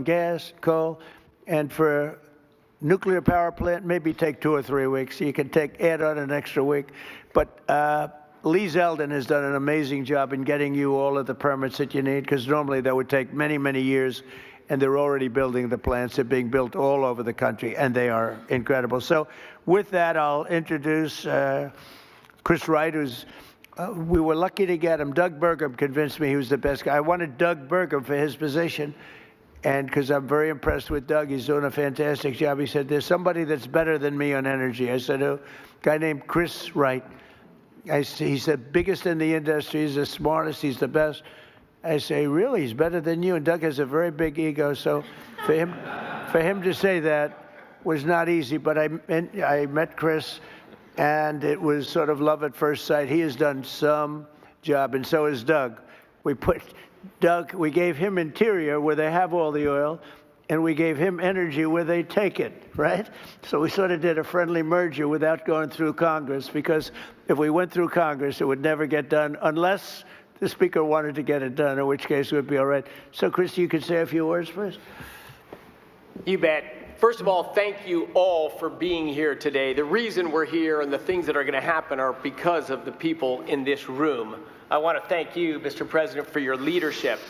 gas, coal, and for nuclear power plant, maybe take 2 or 3 weeks. You can add on an extra week. But Lee Zeldin has done an amazing job in getting you all of the permits that you need, because normally that would take many, many years, and they're already building the plants. They're being built all over the country, and they are incredible. So with that, I'll introduce Chris Wright, who's we were lucky to get him. Doug Burgum convinced me he was the best guy. I wanted Doug Burgum for his position, and because I'm very impressed with Doug. He's doing a fantastic job. He said, there's somebody that's better than me on energy. I said, who? A guy named Chris Wright. He's the biggest in the industry. He's the smartest. He's the best. I say, really? He's better than you? And Doug has a very big ego. So for him to say that was not easy. But I met Chris, and it was sort of love at first sight. He has done some job, and so has Doug. We gave him interior where they have all the oil, and we gave him energy where they take it, right? So we sort of did a friendly merger without going through Congress, because if we went through Congress, it would never get done unless the Speaker wanted to get it done, in which case it would be all right. So, Chris, you could say a few words first. You bet. First of all, thank you all for being here today. The reason we're here and the things that are going to happen are because of the people in this room. I want to thank you, Mr. President, for your leadership.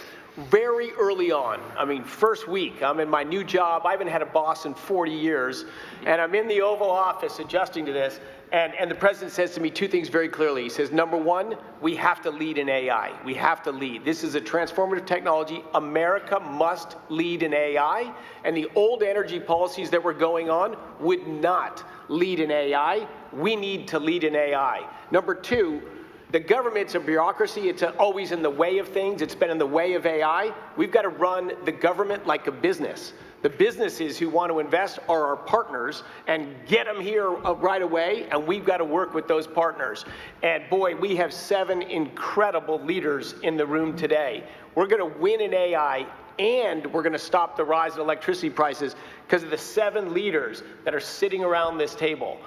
Very early on, I mean, first week, I'm in my new job. I haven't had a boss in 40 years, and I'm in the Oval Office adjusting to this, and the President says to me 2 things very clearly. He says, number 1, we have to lead in AI. We have to lead. This is a transformative technology. America must lead in AI, and the old energy policies that were going on would not lead in AI. We need to lead in AI. Number 2, the government's a bureaucracy. It's always in the way of things. It's been in the way of AI. We've got to run the government like a business. The businesses who want to invest are our partners, and get them here right away, and we've got to work with those partners. And boy, we have 7 incredible leaders in the room today. We're going to win in AI, and we're going to stop the rise in electricity prices because of the 7 leaders that are sitting around this table.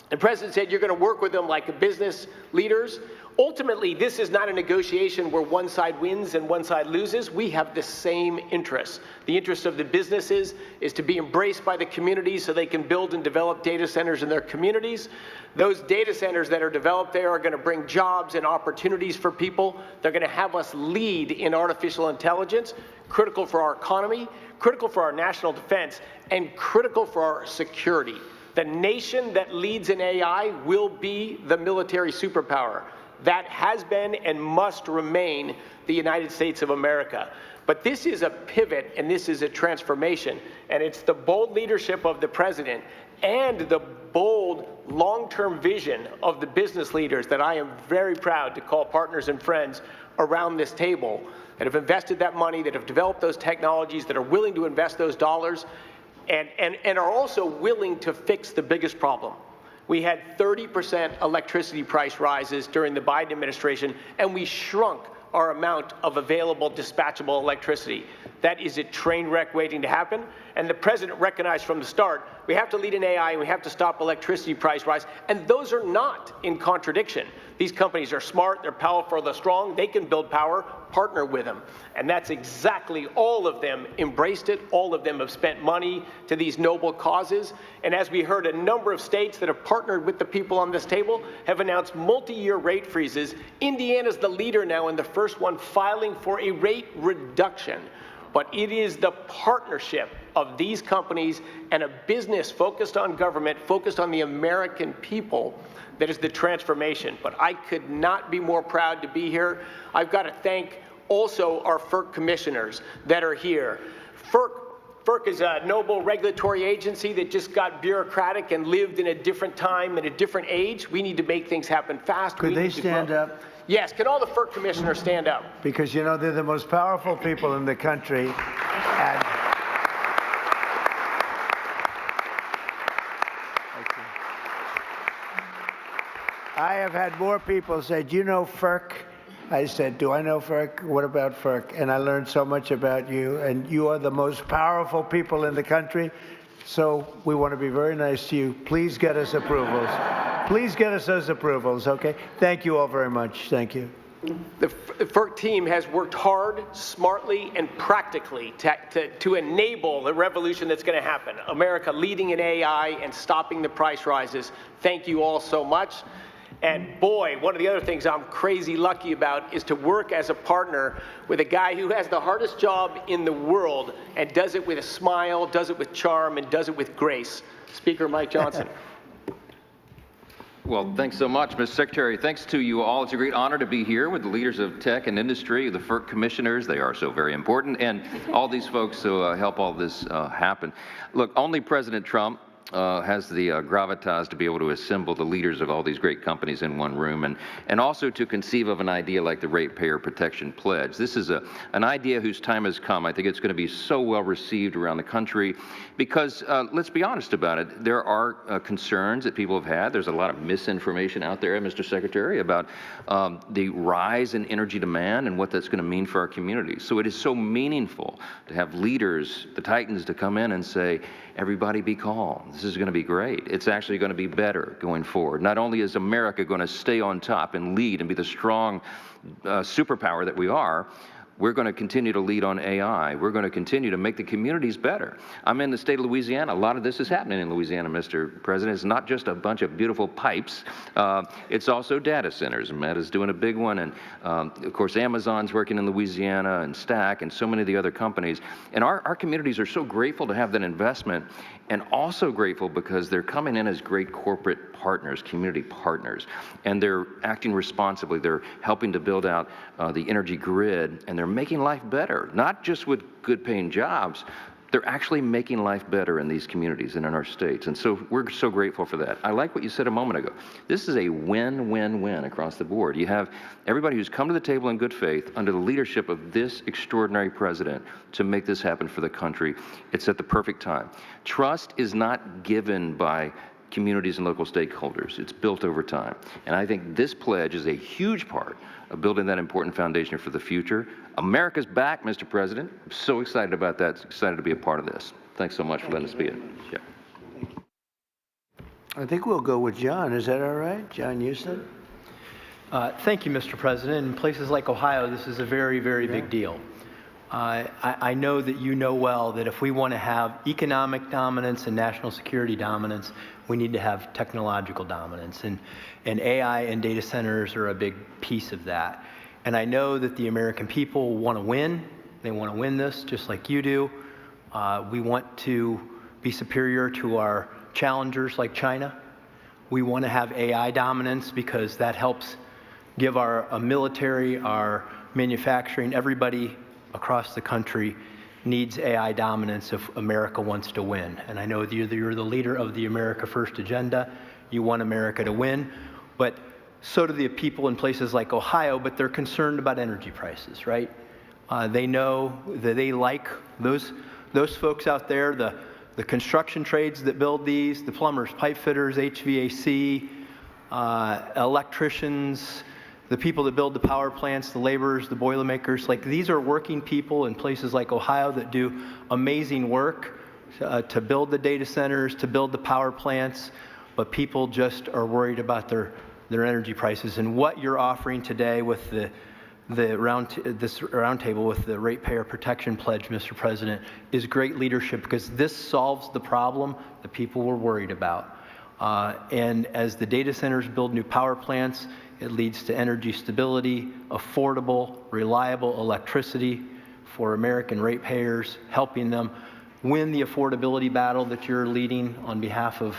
The President said you're going to work with them like business leaders. Ultimately, this is not a negotiation where one side wins and one side loses. We have the same interests. The interest of the businesses is to be embraced by the communities so they can build and develop data centers in their communities. Those data centers that are developed there are going to bring jobs and opportunities for people. They're going to have us lead in artificial intelligence, critical for our economy, critical for our national defense, and critical for our security. The nation that leads in AI will be the military superpower. That has been and must remain the United States of America. But this is a pivot, and this is a transformation, and it's the bold leadership of the President and the bold long-term vision of the business leaders that I am very proud to call partners and friends around this table that have invested that money, that have developed those technologies, that are willing to invest those dollars, and are also willing to fix the biggest problem. We had 30% electricity price rises during the Biden administration, and we shrunk our amount of available dispatchable electricity. That is a train wreck waiting to happen, and the President recognized from the start we have to lead in AI and we have to stop electricity price rise, and those are not in contradiction. These companies are smart, they're powerful, they're strong, they can build power, partner with them. And that's exactly, all of them embraced it, all of them have spent money to these noble causes, and as we heard, a number of states that have partnered with the people on this table have announced multi-year rate freezes. Indiana's the leader now and the first one filing for a rate reduction. But it is the partnership of these companies and a business focused on government, focused on the American people, that is the transformation. But I could not be more proud to be here. I've got to thank also our FERC commissioners that are here. FERC is a noble regulatory agency that just got bureaucratic and lived in a different time and a different age. We need to make things happen fast. Could they stand up? Yes, can all the FERC commissioners stand up? Because, you know, they're the most powerful people in the country. And I have had more people say, do you know FERC? I said, do I know FERC? What about FERC? And I learned so much about you, and you are the most powerful people in the country. So we want to be very nice to you. Please get us approvals. Please get us those approvals, okay? Thank you all very much. Thank you. The FERC team has worked hard, smartly, and practically to enable the revolution that's going to happen. America leading in AI and stopping the price rises. Thank you all so much. And boy, one of the other things I'm crazy lucky about is to work as a partner with a guy who has the hardest job in the world and does it with a smile, does it with charm, and does it with grace. Speaker Mike Johnson. Well, thanks so much, Mr. Secretary. Thanks to you all. It's a great honor to be here with the leaders of tech and industry, the FERC commissioners. They are so very important, and all these folks who help all this happen. Look, only President Trump has the gravitas to be able to assemble the leaders of all these great companies in one room, and also to conceive of an idea like the Ratepayer Protection Pledge. This is an idea whose time has come. I think it's going to be so well received around the country because, let's be honest about it, there are concerns that people have had. There's a lot of misinformation out there, Mr. Secretary, about the rise in energy demand and what that's going to mean for our communities. So it is so meaningful to have leaders, the titans, to come in and say, everybody be calm. This is going to be great. It's actually going to be better going forward. Not only is America going to stay on top and lead and be the strong superpower that we are, we're going to continue to lead on AI. We're going to continue to make the communities better. I'm in the state of Louisiana. A lot of this is happening in Louisiana, Mr. President. It's not just a bunch of beautiful pipes. It's also data centers. Meta's doing a big one. And, of course, Amazon's working in Louisiana, and Stack, and so many of the other companies. And our communities are so grateful to have that investment, and also grateful because they're coming in as great corporate partners, community partners. And they're acting responsibly. They're helping to build out the energy grid, and they're making life better, not just with good-paying jobs. They're actually making life better in these communities and in our states. And so we're so grateful for that. I like what you said a moment ago. This is a win-win-win across the board. You have everybody who's come to the table in good faith under the leadership of this extraordinary president to make this happen for the country. It's at the perfect time. Trust is not given by communities and local stakeholders. It's built over time. And I think this pledge is a huge part of building that important foundation for the future. America's back, Mr. President. I'm so excited about that. Excited to be a part of this. Thanks so much for letting us be in. Yeah. I think we'll go with John. Is that all right? John Houston? Thank you, Mr. President. In places like Ohio, this is a very, very big deal. I know that you know well that if we want to have economic dominance and national security dominance, we need to have technological dominance. And AI and data centers are a big piece of that. And I know that the American people want to win. They want to win this just like you do. We want to be superior to our challengers like China. We want to have AI dominance because that helps give our military, our manufacturing, everybody across the country needs AI dominance if America wants to win. And I know that you're the leader of the America First agenda. You want America to win, but so do the people in places like Ohio, but they're concerned about energy prices, right? They know that they like those folks out there, the construction trades that build these, the plumbers, pipe fitters, HVAC, electricians, the people that build the power plants, the laborers, the Boilermakers. Like, these are working people in places like Ohio that do amazing work to build the data centers, to build the power plants, but people just are worried about their energy prices. And what you're offering today with this roundtable with the Ratepayer Protection Pledge, Mr. President, is great leadership because this solves the problem that people were worried about. And as the data centers build new power plants, it leads to energy stability, affordable, reliable electricity for American ratepayers, helping them win the affordability battle that you're leading on behalf of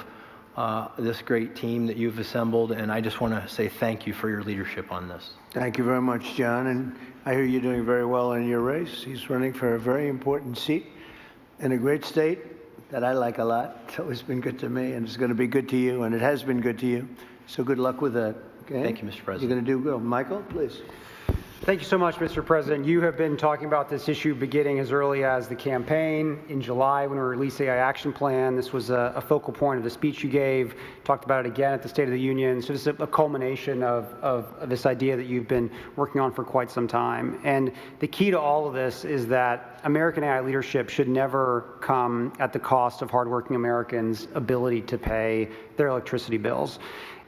this great team that you've assembled. And I just want to say thank you for your leadership on this. Thank you very much, John. And I hear you're doing very well in your race. He's running for a very important seat in a great state that I like a lot. It's always been good to me, and it's going to be good to you, and it has been good to you. So good luck with that. Okay? Thank you, Mr. President. You're going to do good. Michael, please. Thank you so much, Mr. President. You have been talking about this issue beginning as early as the campaign. In July, when we released the AI Action Plan, this was a focal point of the speech you gave. Talked about it again at the State of the Union. So this is a culmination of this idea that you've been working on for quite some time. And the key to all of this is that American AI leadership should never come at the cost of hardworking Americans' ability to pay their electricity bills.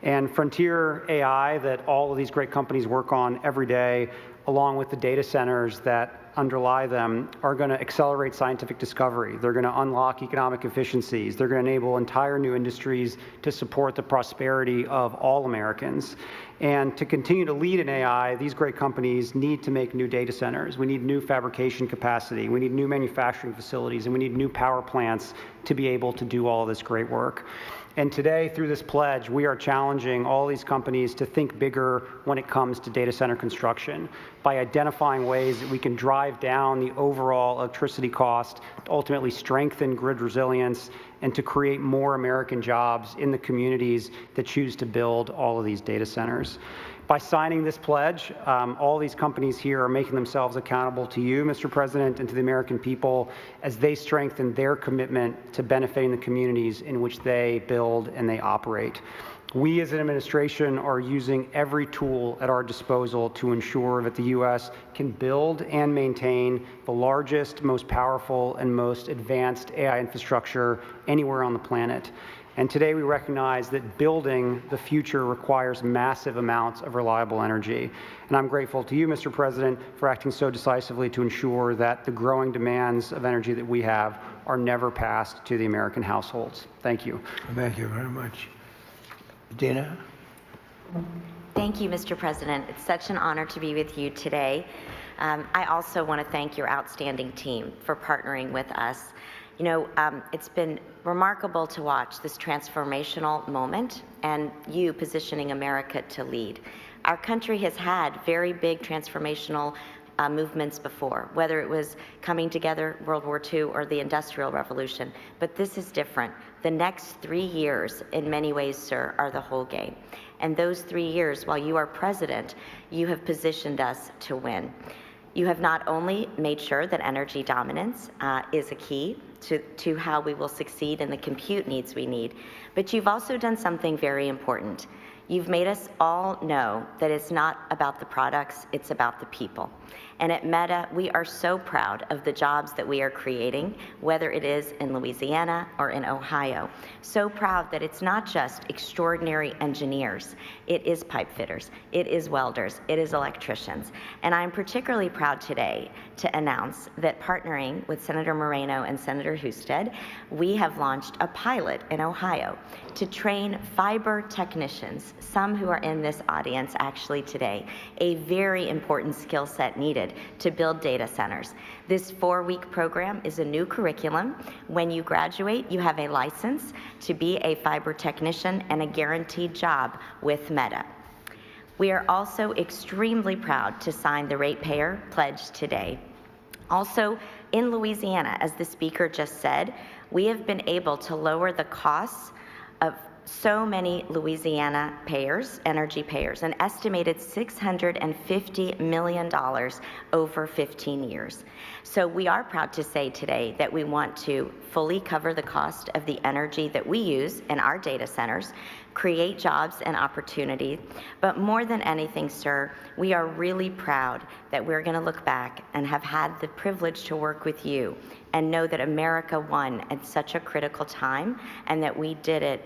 And frontier AI that all of these great companies work on every day, along with the data centers that underlie them, are going to accelerate scientific discovery. They're going to unlock economic efficiencies. They're going to enable entire new industries to support the prosperity of all Americans. And to continue to lead in AI, these great companies need to make new data centers. We need new fabrication capacity. We need new manufacturing facilities, and we need new power plants to be able to do all this great work. And today, through this pledge, we are challenging all these companies to think bigger when it comes to data center construction by identifying ways that we can drive down the overall electricity cost, to ultimately strengthen grid resilience, and to create more American jobs in the communities that choose to build all of these data centers. By signing this pledge, all these companies here are making themselves accountable to you, Mr. President, and to the American people as they strengthen their commitment to benefiting the communities in which they build and they operate. We as an administration are using every tool at our disposal to ensure that the U.S. can build and maintain the largest, most powerful, and most advanced AI infrastructure anywhere on the planet. And today we recognize that building the future requires massive amounts of reliable energy. And I'm grateful to you, Mr. President, for acting so decisively to ensure that the growing demands of energy that we have are never passed to the American households. Thank you. Thank you very much. Dina? Thank you, Mr. President. It's such an honor to be with you today. I also want to thank your outstanding team for partnering with us. You know, it's been remarkable to watch this transformational moment and you positioning America to lead. Our country has had very big transformational movements before, whether it was coming together, World War II, or the Industrial Revolution. But this is different. The next 3 years, in many ways, sir, are the whole game. And those 3 years, while you are president, you have positioned us to win. You have not only made sure that energy dominance is a key to how we will succeed in the compute needs we need, but you've also done something very important. You've made us all know that it's not about the products, it's about the people. And at Meta, we are so proud of the jobs that we are creating, whether it is in Louisiana or in Ohio. So proud that it's not just extraordinary engineers, it is pipe fitters, it is welders, it is electricians. And I'm particularly proud today to announce that partnering with Senator Moreno and Senator Husted, we have launched a pilot in Ohio to train fiber technicians, some who are in this audience actually today, a very important skill set needed to build data centers. This 4-week program is a new curriculum. When you graduate, you have a license to be a fiber technician and a guaranteed job with Meta. We are also extremely proud to sign the Ratepayer Pledge today. Also, in Louisiana, as the speaker just said, we have been able to lower the costs of so many Louisiana payers, energy payers, an estimated $650 million over 15 years. So we are proud to say today that we want to fully cover the cost of the energy that we use in our data centers, create jobs and opportunity, but more than anything, sir, we are really proud that we're going to look back and have had the privilege to work with you and know that America won at such a critical time and that we did it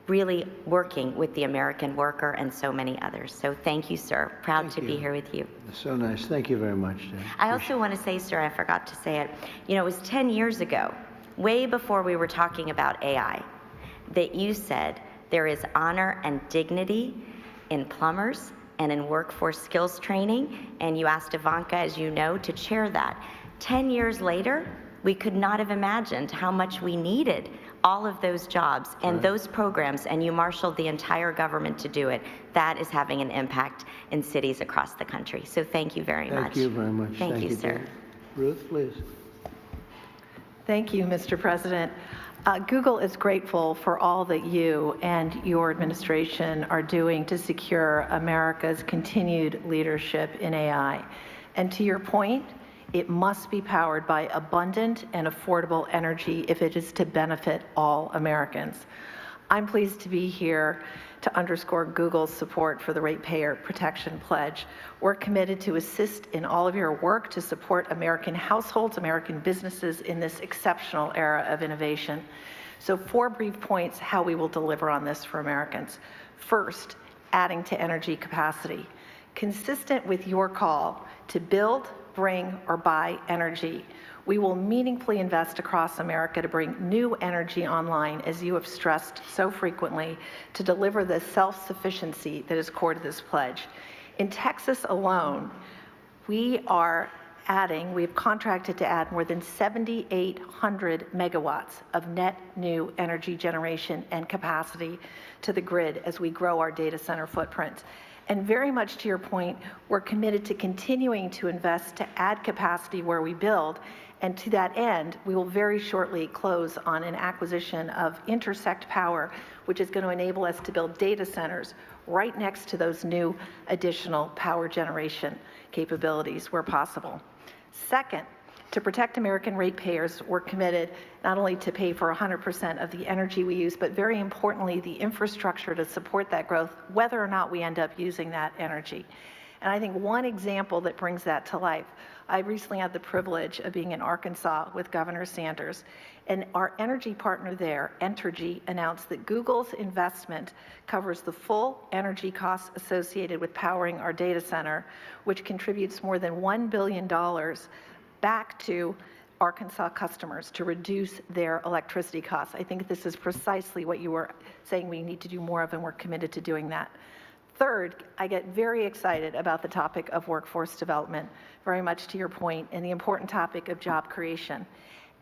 really working with the American worker and so many others. So thank you, sir. Proud to be here with you. So nice. Thank you very much, Dan. I also want to say, sir, I forgot to say it, you know, it was 10 years ago, way before we were talking about AI, that you said there is honor and dignity in plumbers and in workforce skills training, and you asked Ivanka, as you know, to chair that. 10 years later, we could not have imagined how much we needed all of those jobs and those programs, and you marshaled the entire government to do it. That is having an impact in cities across the country. So thank you very much. Thank you very much. Thank you, sir. Dan. Ruth, please. Thank you, Mr. President. Google is grateful for all that you and your administration are doing to secure America's continued leadership in AI. And to your point, it must be powered by abundant and affordable energy if it is to benefit all Americans. I'm pleased to be here to underscore Google's support for the Ratepayer Protection Pledge. We're committed to assist in all of your work to support American households, American businesses in this exceptional era of innovation. So 4 brief points how we will deliver on this for Americans. First, adding to energy capacity. Consistent with your call to build, bring, or buy energy, we will meaningfully invest across America to bring new energy online, as you have stressed so frequently, to deliver the self-sufficiency that is core to this pledge. In Texas alone, we've contracted to add more than 7,800 megawatts of net new energy generation and capacity to the grid as we grow our data center footprint. And very much to your point, we're committed to continuing to invest to add capacity where we build. And to that end, we will very shortly close on an acquisition of Intersect Power, which is going to enable us to build data centers right next to those new additional power generation capabilities where possible. Second, to protect American ratepayers, we're committed not only to pay for 100% of the energy we use, but very importantly, the infrastructure to support that growth, whether or not we end up using that energy. And I think one example that brings that to life, I recently had the privilege of being in Arkansas with Governor Sanders, and our energy partner there, Entergy, announced that Google's investment covers the full energy costs associated with powering our data center, which contributes more than $1 billion back to Arkansas customers to reduce their electricity costs. I think this is precisely what you were saying we need to do more of, and we're committed to doing that. Third, I get very excited about the topic of workforce development, very much to your point, and the important topic of job creation.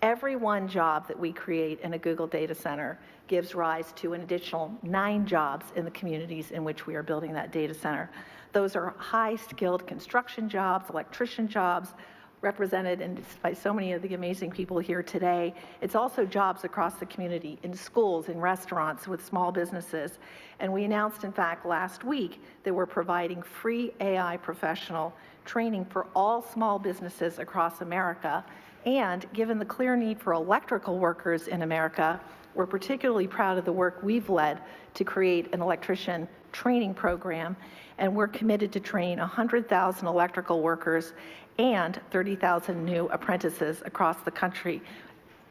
Every one job that we create in a Google data center gives rise to an additional 9 jobs in the communities in which we are building that data center. Those are high-skilled construction jobs, electrician jobs, represented by so many of the amazing people here today. It's also jobs across the community, in schools, in restaurants, with small businesses. And we announced, in fact, last week that we're providing free AI professional training for all small businesses across America. And given the clear need for electrical workers in America, we're particularly proud of the work we've led to create an electrician training program. And we're committed to train 100,000 electrical workers and 30,000 new apprentices across the country.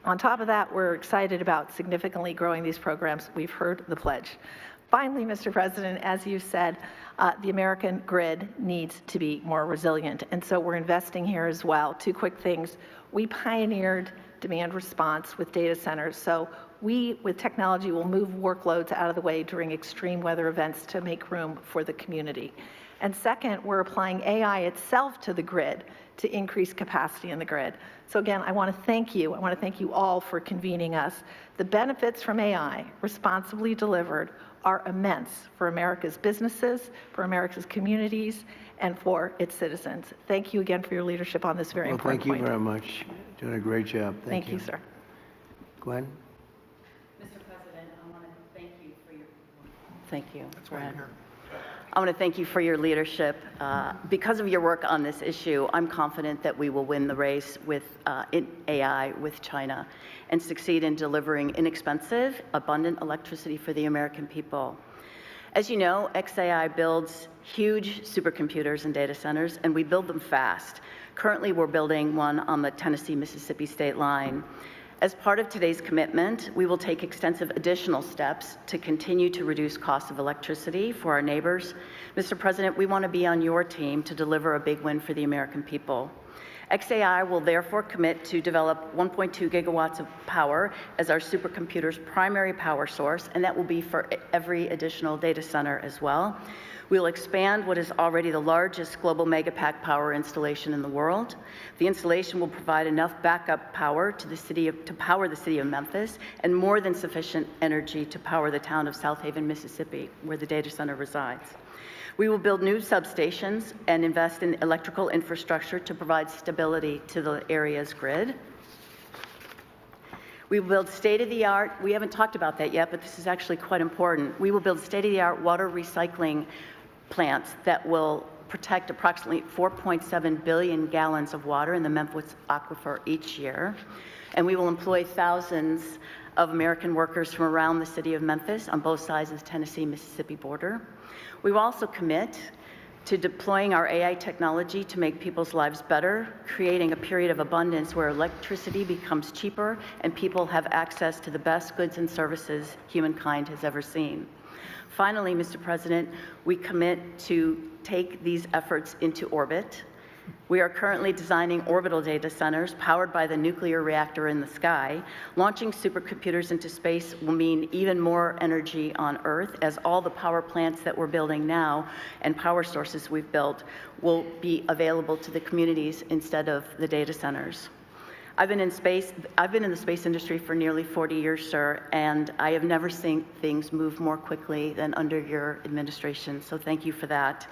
On top of that, we're excited about significantly growing these programs. We've heard the pledge. Finally, Mr. President, as you said, the American grid needs to be more resilient, and so we're investing here as well. 2 quick things. We pioneered demand response with data centers, so we, with technology, will move workloads out of the way during extreme weather events to make room for the community. And second, we're applying AI itself to the grid to increase capacity in the grid. So again, I want to thank you. I want to thank you all for convening us. The benefits from AI, responsibly delivered, are immense for America's businesses, for America's communities, and for its citizens. Thank you again for your leadership on this very important point. Thank you very much. Doing a great job. Thank you, sir. Gwen? Mr. President, I want to thank you for your... Thank you. That's why I'm here. I want to thank you for your leadership. Because of your work on this issue, I'm confident that we will win the race with in AI with China and succeed in delivering inexpensive, abundant electricity for the American people. As you know, XAI builds huge supercomputers and data centers, and we build them fast. Currently, we're building one on the Tennessee-Mississippi state line. As part of today's commitment, we will take extensive additional steps to continue to reduce costs of electricity for our neighbors. Mr. President, we want to be on your team to deliver a big win for the American people. XAI will therefore commit to develop 1.2 gigawatts of power as our supercomputer's primary power source, and that will be for every additional data center as well. We'll expand what is already the largest global megapack power installation in the world. The installation will provide enough backup power to power the city of Memphis, and more than sufficient energy to power the town of South Haven, Mississippi, where the data center resides. We will build new substations and invest in electrical infrastructure to provide stability to the area's grid. We will build state-of-the-art, we haven't talked about that yet, but this is actually quite important. We will build state-of-the-art water recycling plants that will protect approximately 4.7 billion gallons of water in the Memphis aquifer each year. And we will employ thousands of American workers from around the city of Memphis on both sides of the Tennessee-Mississippi border. We will also commit to deploying our AI technology to make people's lives better, creating a period of abundance where electricity becomes cheaper and people have access to the best goods and services humankind has ever seen. Finally, Mr. President, we commit to take these efforts into orbit. We are currently designing orbital data centers powered by the nuclear reactor in the sky. Launching supercomputers into space will mean even more energy on Earth, as all the power plants that we're building now and power sources we've built will be available to the communities instead of the data centers. I've been in the space industry for nearly 40 years, sir, and I have never seen things move more quickly than under your administration, so thank you for that.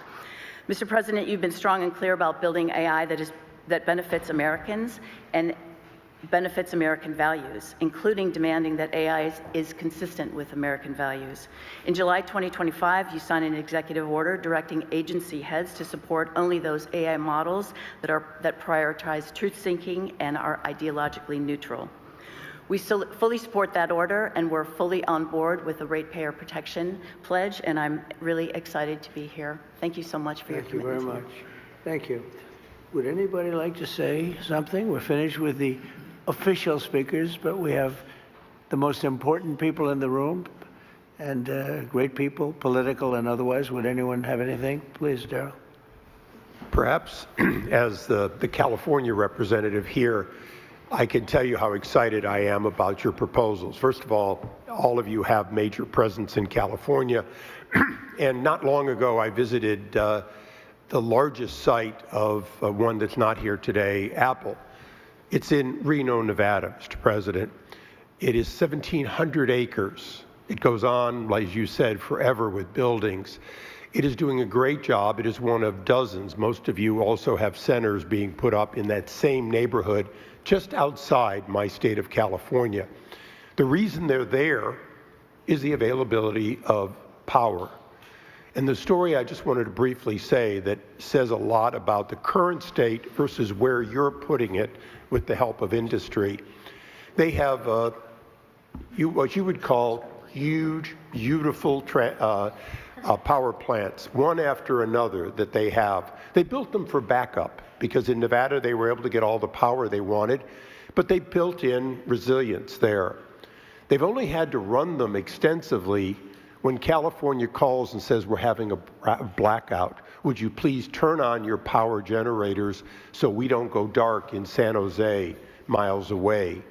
Mr. President, you've been strong and clear about building AI that benefits Americans and benefits American values, including demanding that AI is consistent with American values. In July 2025, you signed an executive order directing agency heads to support only those AI models that prioritize truth-seeking and are ideologically neutral. We still fully support that order, and we're fully on board with the Ratepayer Protection Pledge, and I'm really excited to be here. Thank you so much for your commitment. Thank you very much. Thank you. Would anybody like to say something? We're finished with the official speakers, but we have the most important people in the room, and great people, political and otherwise. Would anyone have anything? Please, Darrell. Perhaps as the California representative here, I can tell you how excited I am about your proposals. First of all of you have major presence in California. And not long ago, I visited the largest site of one that's not here today, Apple. It's in Reno, Nevada, Mr. President. It is 1,700 acres. It goes on, as you said, forever with buildings. It is doing a great job. It is one of dozens. Most of you also have centers being put up in that same neighborhood just outside my state of California. The reason they're there is the availability of power. And the story I just wanted to briefly say that says a lot about the current state versus where you're putting it with the help of industry. They have what you would call huge, beautiful power plants, one after another that they have. They built them for backup because in Nevada they were able to get all the power they wanted, but they built in resilience there. They've only had to run them extensively when California calls and says we're having a blackout. Would you please turn on your power generators so we don't go dark in San Jose, miles away?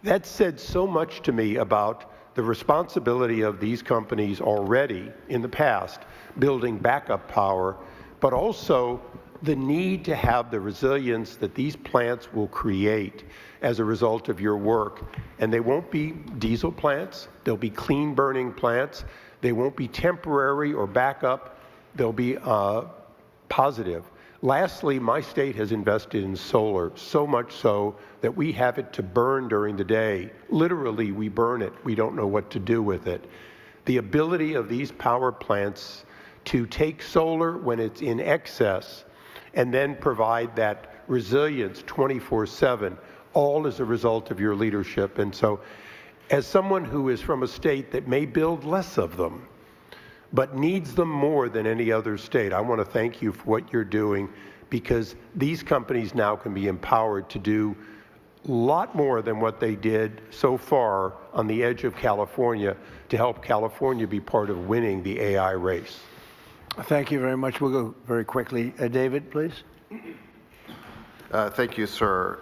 That said so much to me about the responsibility of these companies already in the past building backup power, but also the need to have the resilience that these plants will create as a result of your work. And they won't be diesel plants, they'll be clean burning plants, they won't be temporary or backup, they'll be positive. Lastly, my state has invested in solar, so much so that we have it to burn during the day. Literally, we burn it. We don't know what to do with it. The ability of these power plants to take solar when it's in excess and then provide that resilience 24/7, all as a result of your leadership. And so, as someone who is from a state that may build less of them, but needs them more than any other state, I want to thank you for what you're doing, because these companies now can be empowered to do a lot more than what they did so far on the edge of California to help California be part of winning the AI race. Thank you very much. We'll go very quickly. David, please. Thank you, sir.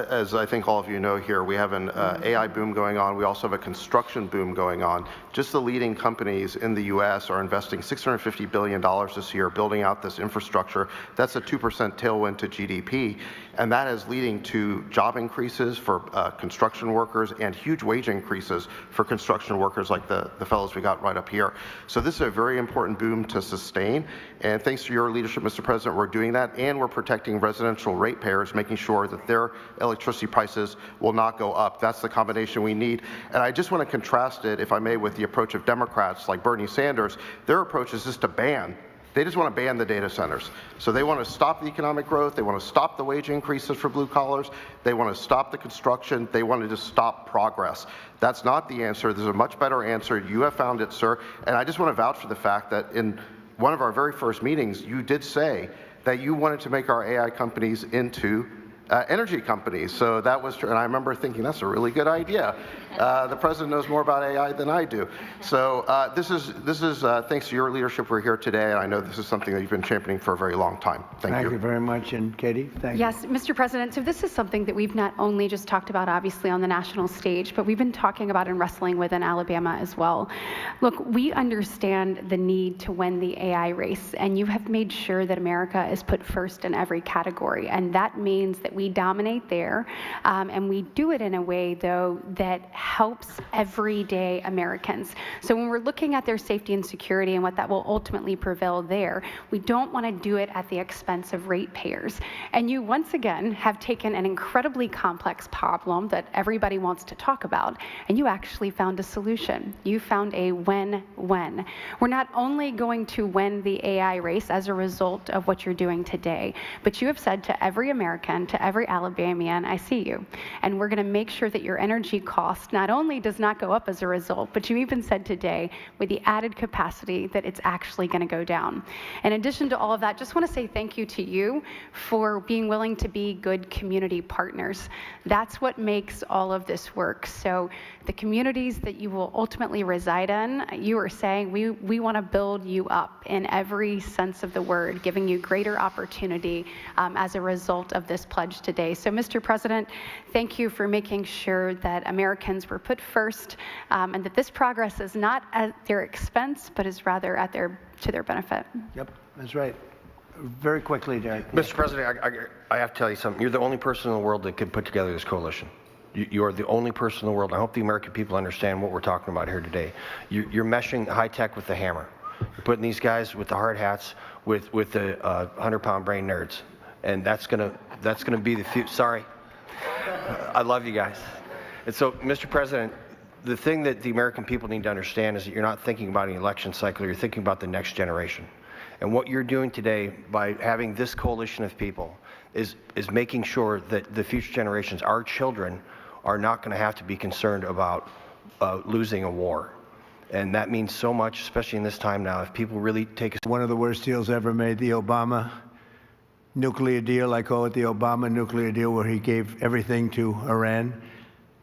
As I think all of you know here, we have an AI boom going on. We also have a construction boom going on. Just the leading companies in the U.S. are investing $650 billion this year building out this infrastructure. That's a 2% tailwind to GDP, and that is leading to job increases for construction workers and huge wage increases for construction workers like the fellows we got right up here. So this is a very important boom to sustain, and thanks to your leadership, Mr. President, we're doing that, and we're protecting residential ratepayers, making sure that their electricity prices will not go up. That's the combination we need. And I just want to contrast it, if I may, with the approach of Democrats like Bernie Sanders. Their approach is just to ban. They just want to ban the data centers. So they want to stop the economic growth. They want to stop the wage increases for blue collars. They want to stop the construction. They want to just stop progress. That's not the answer. There's a much better answer. You have found it, sir. And I just want to vouch for the fact that in one of our very first meetings, you did say that you wanted to make our AI companies into energy companies. So that was true, and I remember thinking that's a really good idea. The president knows more about AI than I do. So this is thanks to your leadership we're here today, and I know this is something that you've been championing for a very long time. Thank you. Thank you very much, and Katie, thank you. Yes, Mr. President, so this is something that we've not only just talked about, obviously, on the national stage, but we've been talking about and wrestling with in Alabama as well. Look, we understand the need to win the AI race, and you have made sure that America is put first in every category, and that means that we dominate there, and we do it in a way, though, that helps everyday Americans. So when we're looking at their safety and security and what that will ultimately prevail there, we don't want to do it at the expense of ratepayers. And you, once again, have taken an incredibly complex problem that everybody wants to talk about, and you actually found a solution. You found a win-win. We're not only going to win the AI race as a result of what you're doing today, but you have said to every American, to every Alabamian, I see you. And we're going to make sure that your energy cost not only does not go up as a result, but you even said today, with the added capacity, that it's actually going to go down. In addition to all of that, just want to say thank you to you for being willing to be good community partners. That's what makes all of this work. So the communities that you will ultimately reside in, you are saying we want to build you up in every sense of the word, giving you greater opportunity as a result of this pledge today. So, Mr. President, thank you for making sure that Americans were put first, and that this progress is not at their expense, but is rather to their benefit. Yep, that's right. Very quickly, Derek. Mr. President, I have to tell you something. You're the only person in the world that could put together this coalition. You are the only person in the world. I hope the American people understand what we're talking about here today. You're meshing high tech with the hammer. You're putting these guys with the hard hats with the 100-pound brain nerds, and that's gonna be the future. Sorry, I love you guys. And so, Mr. President, the thing that the American people need to understand is that you're not thinking about an election cycle. You're thinking about the next generation. And what you're doing today by having this coalition of people is making sure that the future generations, our children, are not going to have to be concerned about losing a war. And that means so much, especially in this time now, if people really take us. One of the worst deals ever made, the Obama nuclear deal. I call it the Obama nuclear deal, where he gave everything to Iran,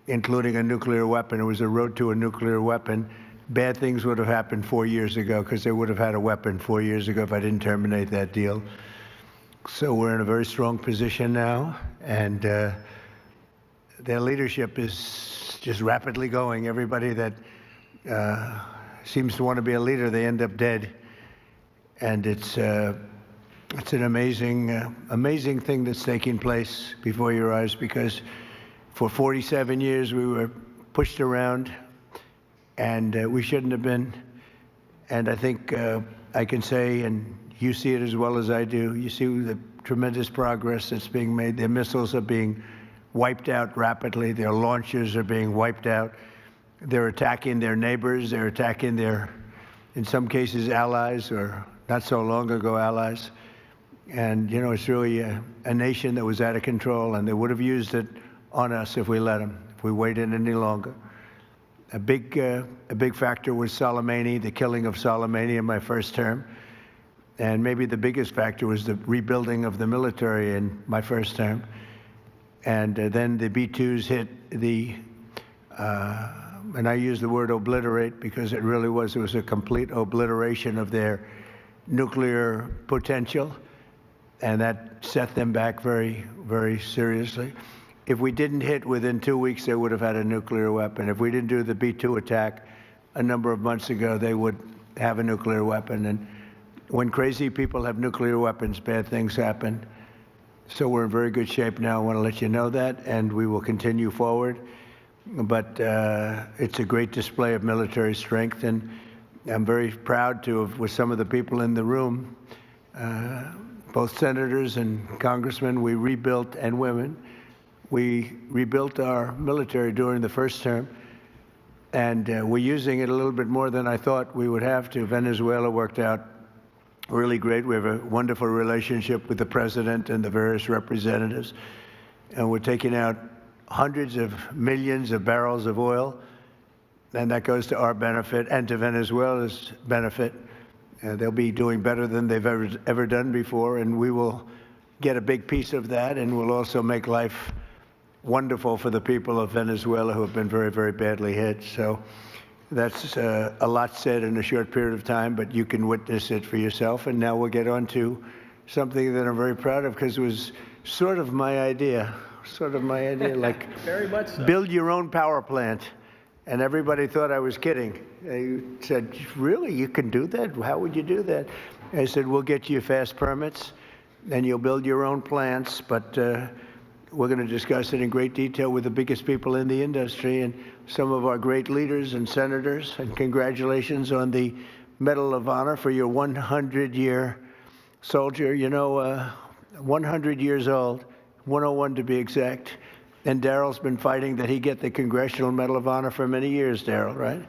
including a nuclear weapon. It was a road to a nuclear weapon. Bad things would have happened 4 years ago, because they would have had a weapon 4 years ago if I didn't terminate that deal. So we're in a very strong position now, and their leadership is just rapidly going. Everybody that seems to want to be a leader, they end up dead. And it's an amazing thing that's taking place before your eyes, because for 47 years we were pushed around, and we shouldn't have been. And I think I can say, and you see it as well as I do, you see the tremendous progress that's being made. Their missiles are being wiped out rapidly. Their launchers are being wiped out. They're attacking their neighbors. They're attacking their, in some cases, allies, or not so long ago allies. And, you know, it's really a nation that was out of control, and they would have used it on us if we let them, if we waited any longer. A big factor was Soleimani, the killing of Soleimani in my first term. And maybe the biggest factor was the rebuilding of the military in my first term. And then the B-2s hit the, and I use the word obliterate because it really was, it was a complete obliteration of their nuclear potential. And that set them back very, very seriously. If we didn't hit within 2 weeks, they would have had a nuclear weapon. If we didn't do the B-2 attack a number of months ago, they would have a nuclear weapon. And when crazy people have nuclear weapons, bad things happen. So we're in very good shape now. I want to let you know that, and we will continue forward. But it's a great display of military strength, and I'm very proud to have, with some of the people in the room, both senators and congressmen, we rebuilt, and women, we rebuilt our military during the first term, and we're using it a little bit more than I thought we would have to. Venezuela worked out really great. We have a wonderful relationship with the president and the various representatives, and we're taking out hundreds of millions of barrels of oil, and that goes to our benefit and to Venezuela's benefit. They'll be doing better than they've ever done before, and we will get a big piece of that, and we'll also make life wonderful for the people of Venezuela who have been very, very badly hit. So that's a lot said in a short period of time, but you can witness it for yourself. And now we'll get on to something that I'm very proud of, because it was sort of my idea, like Very much so. build your own power plant. And everybody thought I was kidding. They said, really, you can do that? How would you do that? I said, we'll get you fast permits, and you'll build your own plants, but we're going to discuss it in great detail with the biggest people in the industry and some of our great leaders and senators. And congratulations on the Medal of Honor for your 100-year soldier. You know, 100 years old, 101 to be exact. And Daryl's been fighting that he get the Congressional Medal of Honor for many years, Daryl, right?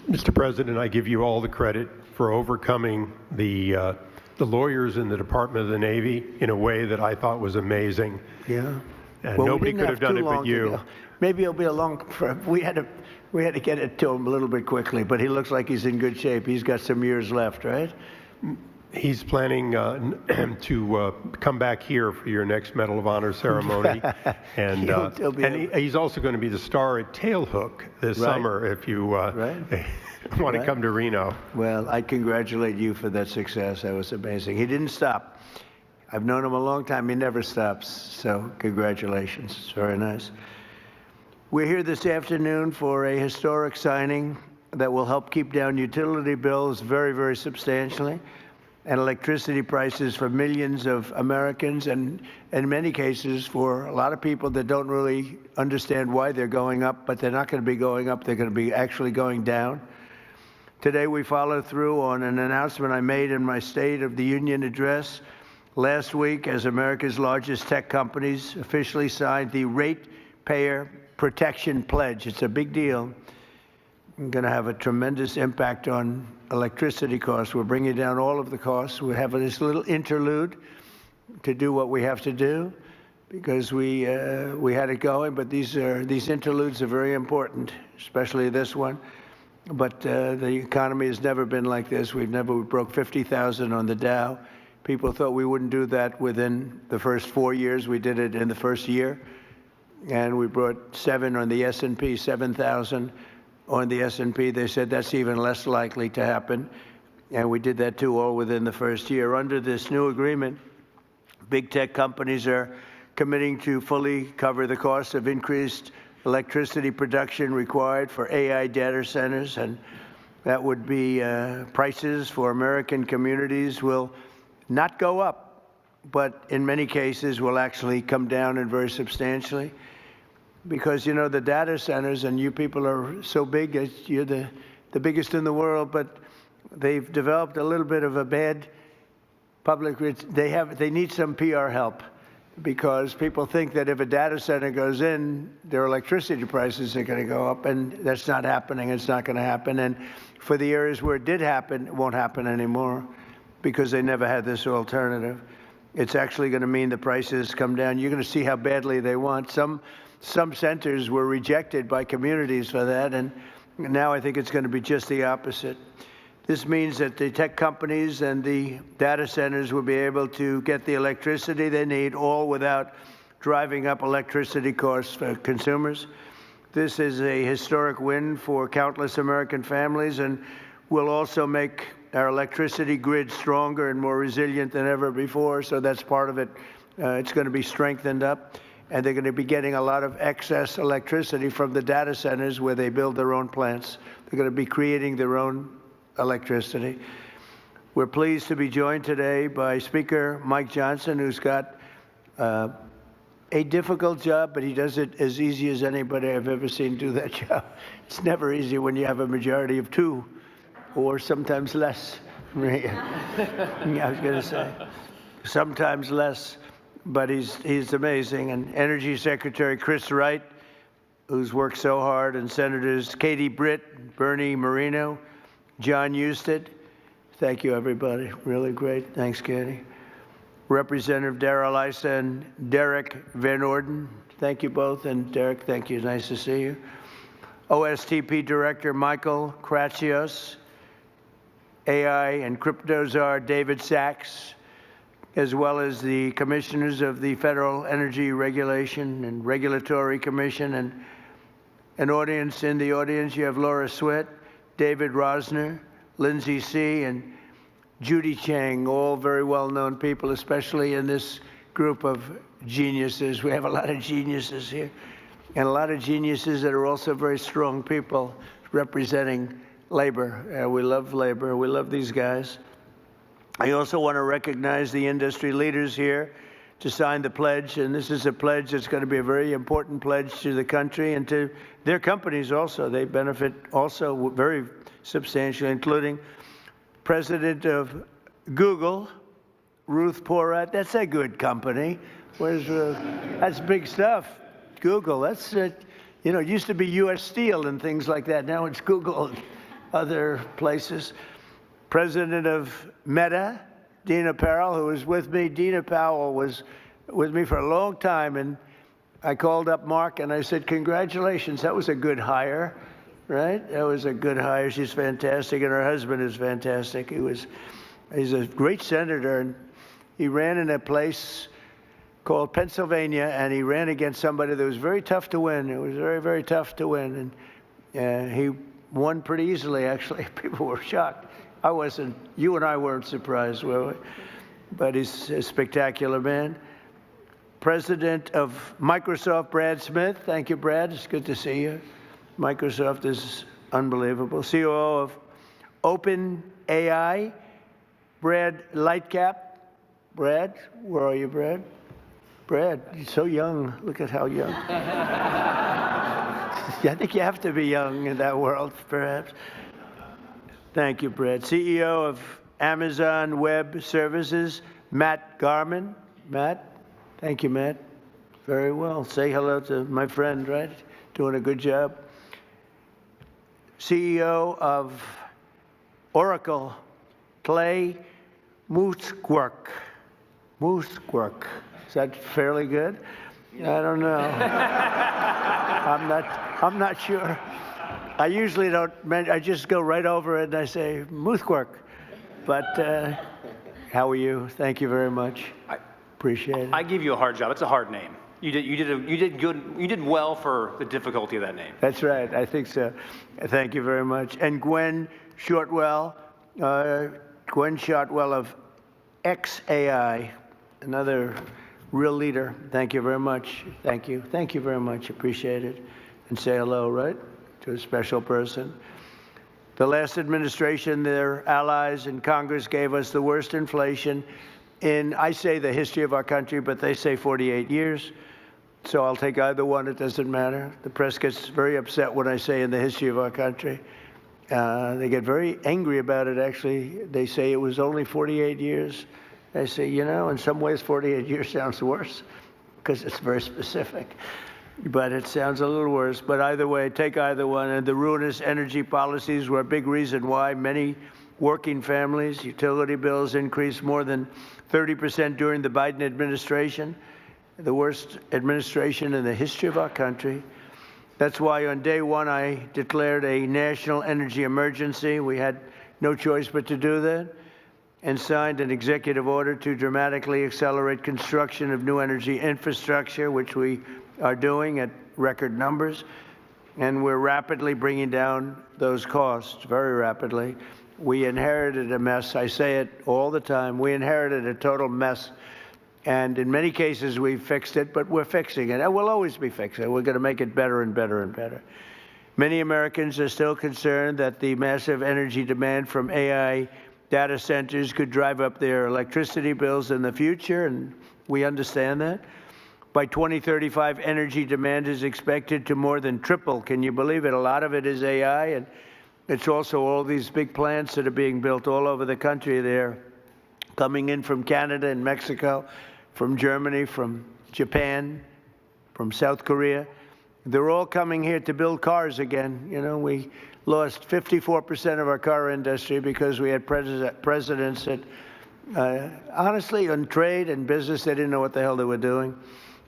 Mr. President, I give you all the credit for overcoming the lawyers in the Department of the Navy in a way that I thought was amazing. Yeah. And Well, we nobody didn't could have done too it but long to you. go. Maybe it'll be a long. We had to get it to him a little bit quickly, but he looks like he's in good shape. He's got some years left, right? He's planning to come back here for your next Medal of Honor ceremony. And, He'll be he's also going to be the star at Tailhook this Right. summer if you want Right. to come to Reno. Well, I congratulate you for that success. That was amazing. He didn't stop. I've known him a long time. He never stops. So congratulations. It's very nice. We're here this afternoon for a historic signing that will help keep down utility bills very, very substantially, and electricity prices for millions of Americans, and in many cases for a lot of people that don't really understand why they're going up, but they're not going to be going up. They're going to be actually going down. Today we follow through on an announcement I made in my State of the Union address last week, as America's largest tech companies officially signed the Ratepayer Protection Pledge. It's a big deal. It's going to have a tremendous impact on electricity costs. We're bringing down all of the costs. We have this little interlude to do what we have to do, because we had it going, but these interludes are very important, especially this one. But the economy has never been like this. We broke 50,000 on the Dow. People thought we wouldn't do that within the first 4 years. We did it in the first year. And we brought 7 on the S&P, 7,000 on the S&P. They said that's even less likely to happen. And we did that too, all within the first year. Under this new agreement, big tech companies are committing to fully cover the cost of increased electricity production required for AI data centers. And that would be prices for American communities will not go up, but in many cases will actually come down, and very substantially. Because, you know, the data centers, and you people are so big, you're the biggest in the world, but they've developed a little bit of a bad public, they need some PR help, because people think that if a data center goes in, their electricity prices are going to go up, and that's not happening. It's not going to happen. And for the areas where it did happen, it won't happen anymore, because they never had this alternative. It's actually going to mean the prices come down. You're going to see how badly they want. Some centers were rejected by communities for that, and now I think it's going to be just the opposite. This means that the tech companies and the data centers will be able to get the electricity they need, all without driving up electricity costs for consumers. This is a historic win for countless American families, and will also make our electricity grid stronger and more resilient than ever before. So that's part of it. It's going to be strengthened up. And they're going to be getting a lot of excess electricity from the data centers where they build their own plants. They're going to be creating their own electricity. We're pleased to be joined today by Speaker Mike Johnson, who's got a difficult job, but he does it as easy as anybody I've ever seen do that job. It's never easy when you have a majority of 2, or sometimes less. I was going to say, sometimes less. But he's amazing. And Energy Secretary Chris Wright, who's worked so hard, and Senators Katie Britt, Bernie Moreno, John Husted. Thank you, everybody. Really great. Thanks, Katie. Representative Darrell Issa and Derek Van Orden. Thank you both. And Derek, thank you. Nice to see you. OSTP Director Michael Kratsios, AI and crypto czar David Sachs, as well as the commissioners of the Federal Energy Regulation and Regulatory Commission, and an audience. In the audience, you have Laura Swett, David Rosner, Lindsay C., and Judy Chang, all very well-known people, especially in this group of geniuses. We have a lot of geniuses here, and a lot of geniuses that are also very strong people representing labor. We love labor. We love these guys. I also want to recognize the industry leaders here to sign the pledge, and this is a pledge that's going to be a very important pledge to the country and to their companies also. They benefit also very substantially, including President of Google, Ruth Porat. That's a good company. That's big stuff. Google, that's it. You know, it used to be U.S. Steel and things like that. Now it's Google and other places. President of Meta, Dina Powell, who was with me. Dina Powell was with me for a long time, and I called up Mark and I said, congratulations, that was a good hire, right? That was a good hire. She's fantastic, and her husband is fantastic. He's a great senator, and he ran in a place called Pennsylvania, and he ran against somebody that was very tough to win. It was very, very tough to win, and he won pretty easily, actually. People were shocked. I wasn't, you and I weren't surprised, were we? But he's a spectacular man. President of Microsoft, Brad Smith. Thank you, Brad. It's good to see you. Microsoft is unbelievable. COO of OpenAI, Brad Lightcap. Brad, where are you, Brad? Brad, you're so young. Look at how young. I think you have to be young in that world, perhaps. Thank you, Brad. CEO of Amazon Web Services, Matt Garman. Matt, thank you, Matt. Very well. Say hello to my friend, right? Doing a good job. CEO of Oracle, Clay Mooskwerk. Mooskwerk. Is that fairly good? I don't know. I'm not sure. I usually don't, I just go right over it and I say, Mooskwerk. But how are you? Thank you very much. Appreciate it. I give you a hard job. It's a hard name. You did good. You did well for the difficulty of that name. That's right. I think so. Thank you very much. And Gwen Shortwell of XAI, another real leader. Thank you very much. Thank you. Thank you very much. Appreciate it. And say hello, right, to a special person. The last administration, their allies in Congress gave us the worst inflation in, I say, the history of our country, but they say 48 years. So I'll take either one. It doesn't matter. The press gets very upset when I say in the history of our country. They get very angry about it, actually. They say it was only 48 years. I say, you know, in some ways 48 years sounds worse because it's very specific. But it sounds a little worse. But either way, take either one. And the ruinous energy policies were a big reason why many working families' utility bills increased more than 30% during the Biden administration, the worst administration in the history of our country. That's why on day one, I declared a national energy emergency. We had no choice but to do that, and signed an executive order to dramatically accelerate construction of new energy infrastructure, which we are doing at record numbers. And we're rapidly bringing down those costs, very rapidly. We inherited a mess. I say it all the time. We inherited a total mess. And in many cases, we've fixed it, but we're fixing it. And we'll always be fixing it. We're going to make it better and better and better. Many Americans are still concerned that the massive energy demand from AI data centers could drive up their electricity bills in the future, and we understand that. By 2035, energy demand is expected to more than triple. Can you believe it? A lot of it is AI, and it's also all these big plants that are being built all over the country. They're coming in from Canada and Mexico, from Germany, from Japan, from South Korea. They're all coming here to build cars again. You know, we lost 54% of our car industry because we had presidents that, honestly, on trade and business, they didn't know what the hell they were doing.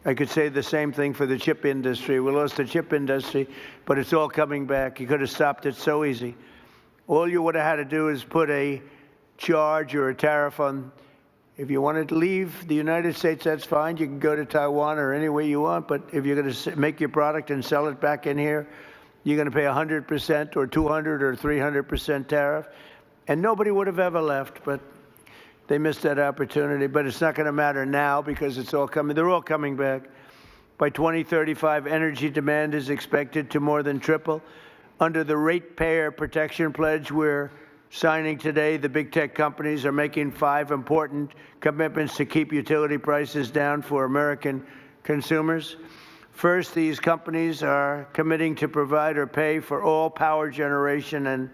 I could say the same thing for the chip industry. We lost the chip industry, but it's all coming back. You could have stopped it so easy. All you would have had to do is put a charge or a tariff on If you want to leave the United States, that's fine. You can go to Taiwan or anywhere you want. But if you're going to make your product and sell it back in here, you're going to pay 100% or 200 or 300% tariff. And nobody would have ever left, but they missed that opportunity. But it's not going to matter now because it's all coming. They're all coming back. By 2035, energy demand is expected to more than triple. Under the Ratepayer Protection Pledge, we're signing today, the big tech companies are making 5 important commitments to keep utility prices down for American consumers. First, these companies are committing to provide or pay for all power generation and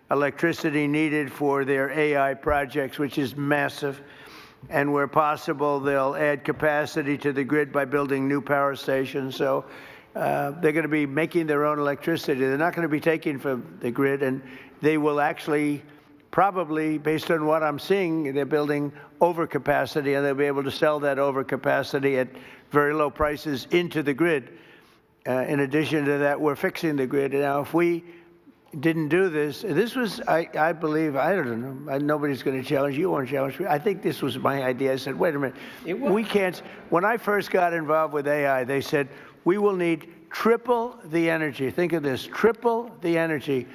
electricity needed for their AI projects, which is massive. And where possible, they'll add capacity to the grid by building new power stations. So they're going to be making their own electricity. They're not going to be taking from the grid, and they will actually probably, based on what I'm seeing, they're building overcapacity, and they'll be able to sell that overcapacity at very low prices into the grid. In addition to that, we're fixing the grid. Now, if we didn't do this, this was, I believe, I don't know, nobody's going to challenge you, won't challenge me. I think this was my idea. I said, wait a minute, we can't, when I first got involved with AI, they said, we will need triple the energy. Think of this, triple the energy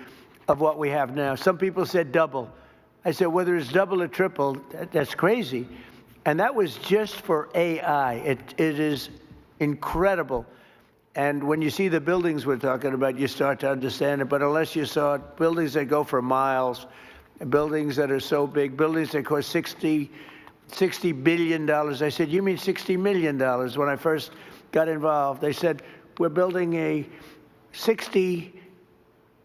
of what we have now. Some people said double. I said, whether it's double or triple, that's crazy. And that was just for AI. It is incredible. And when you see the buildings we're talking about, you start to understand it. But unless you saw it, buildings that go for miles, buildings that are so big, buildings that cost $60 billion. I said, you mean $60 million? When I first got involved, they said, we're building a $60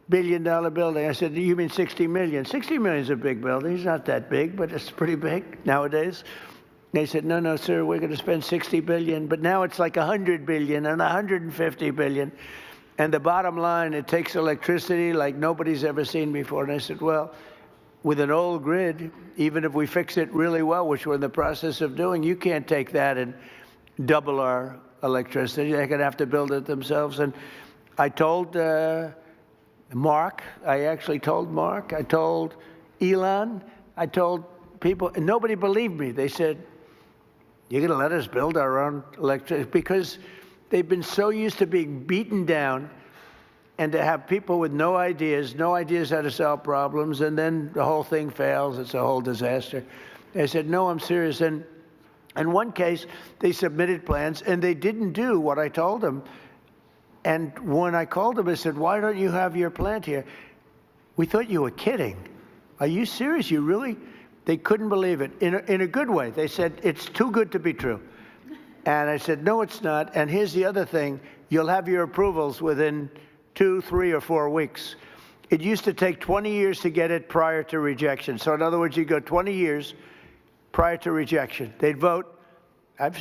billion building. I said, you mean 60 million? 60 million is a big building. It's not that big, but it's pretty big nowadays. They said, no, no, sir, we're going to spend 60 billion. But now it's like 100 billion and 150 billion. And the bottom line, it takes electricity like nobody's ever seen before. And I said, well, with an old grid, even if we fix it really well, which we're in the process of doing, you can't take that and double our electricity. They're going to have to build it themselves. And I told Mark, I actually told Mark, I told Elon, I told people, and nobody believed me. They said, you're going to let us build our own electricity? Because they've been so used to being beaten down and to have people with no ideas how to solve problems, and then the whole thing fails. It's a whole disaster. They said, no, I'm serious. And in one case, they submitted plans, and they didn't do what I told them. And when I called them, I said, why don't you have your plant here? We thought you were kidding. Are you serious? You really? They couldn't believe it, in a good way. They said, it's too good to be true. And I said, no, it's not. And here's the other thing. You'll have your approvals within 2, 3, or 4 weeks. It used to take 20 years to get it prior to rejection. So in other words, you go 20 years prior to rejection. They'd vote,